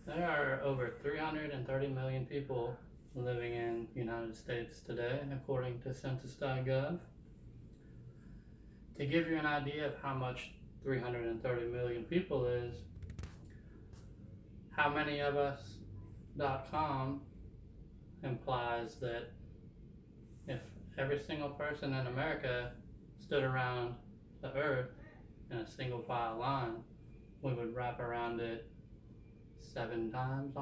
There are over 330 million people living in the United States today, according to Census.gov. To give you an idea of how much 330 million people is, how many of us.com implies that if every single person in America stood around the earth in a single file line, we would wrap around it 7 times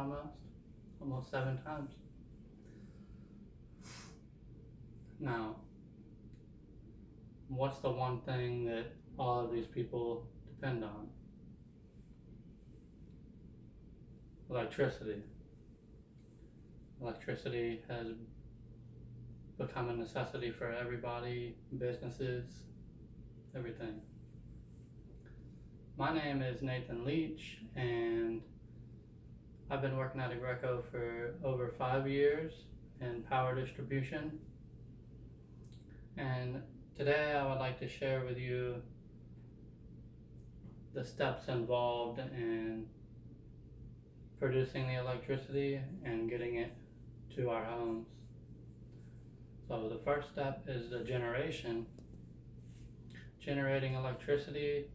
almost 7 times. Now, what's the one thing that all of these people depend on? Electricity. Electricity has become a necessity for everybody, businesses, everything. My name is Nathan Leach, and I've been working at Aggreko for over 5 years in power distribution. And today I would like to share with you the steps involved in producing the electricity and getting it to our homes. So the first step is the generation. Generating electricity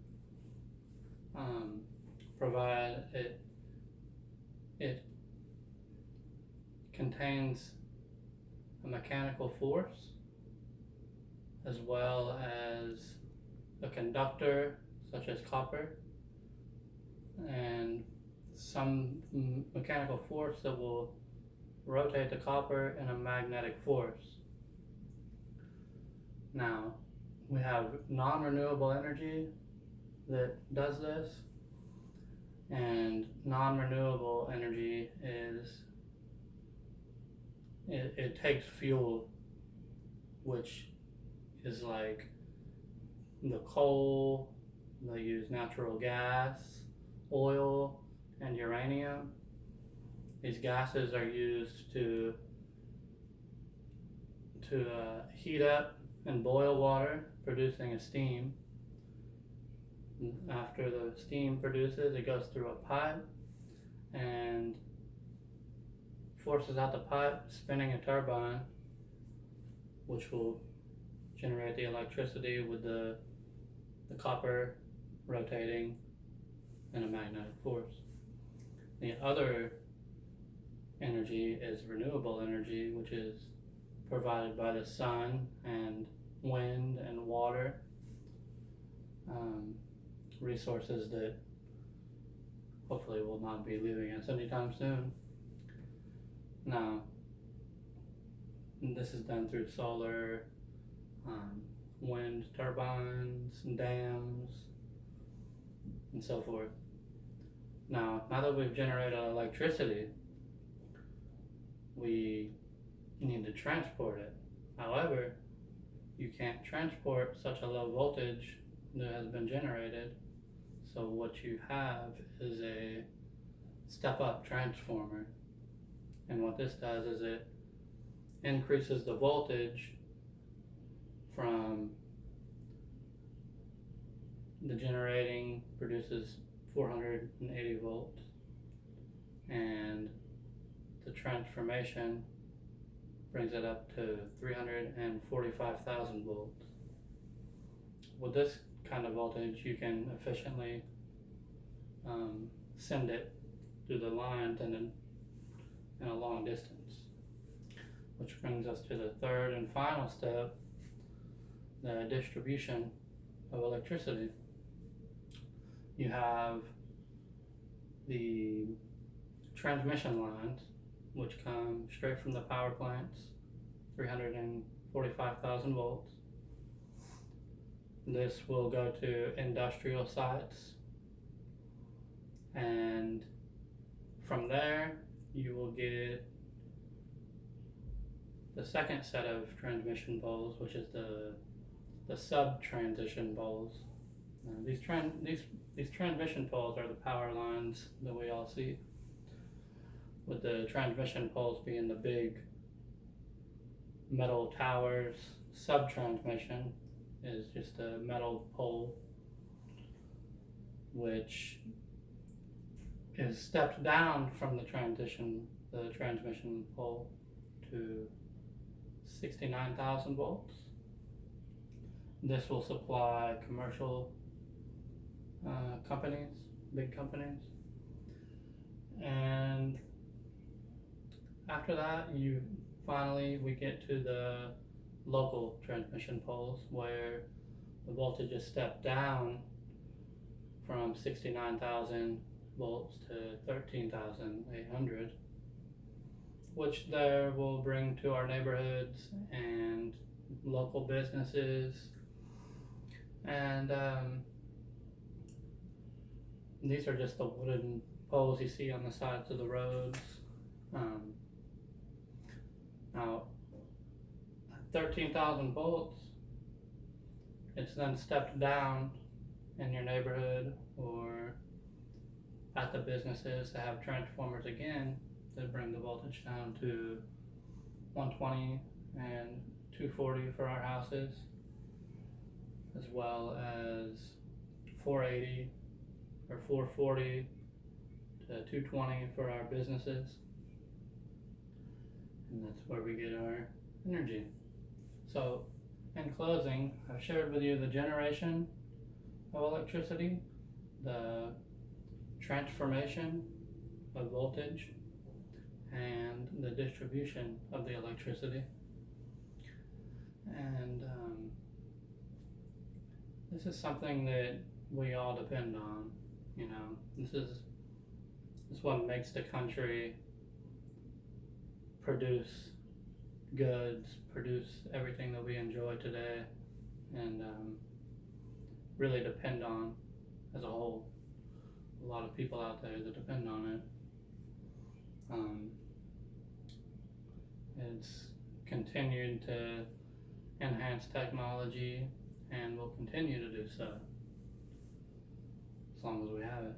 it contains a mechanical force as well as a conductor such as copper and some mechanical force that will rotate the copper and a magnetic force. Now, we have non-renewable energy that does this, and non-renewable energy is it takes fuel, which is like the coal. They use natural gas, oil, and uranium. These gases are used to heat up and boil water, producing a steam. After the steam produces, it goes through a pipe and forces out the pipe, spinning a turbine, which will generate the electricity with the copper rotating and a magnetic force. The other energy is renewable energy, which is provided by the sun and wind and water, resources that hopefully will not be leaving us anytime soon. Now, this is done through solar, wind turbines, dams, and so forth. Now that we've generated electricity, we need to transport it. However, you can't transport such a low voltage that has been generated, so what you have is a step-up transformer. And what this does is it increases the voltage from the generating, produces 480 volts, and the transformation brings it up to 345,000 volts. With this kind of voltage, you can efficiently send it through the lines in a long distance. Which brings us to the third and final step, the distribution of electricity. You have the transmission lines, which come straight from the power plants, 345,000 volts. This will go to industrial sites, and from there you will get the second set of transmission poles, which is the sub-transition poles. These transmission poles are the power lines that we all see, with the transmission poles being the big metal towers. Sub-transmission is just a metal pole which is stepped down from the transmission pole to 69,000 volts. This will supply commercial companies, big companies, and after that we get to the local transmission poles where the voltage is stepped down from 69,000 volts to 13,800, which there will bring to our neighborhoods and local businesses. And these are just the wooden poles you see on the sides of the roads. Now, at 13,000 volts, it's then stepped down in your neighborhood or at the businesses to have transformers again to bring the voltage down to 120 and 240 for our houses, as well as 480 or 440 to 220 for our businesses. And that's where we get our energy. So, in closing, I've shared with you the generation of electricity, the transformation of voltage, and the distribution of the electricity. And this is something that we all depend on. You know, this is what makes the country produce goods, produce everything that we enjoy today, and really depend on as a whole. A lot of people out there that depend on it. It's continued to enhance technology and will continue to do so as long as we have it.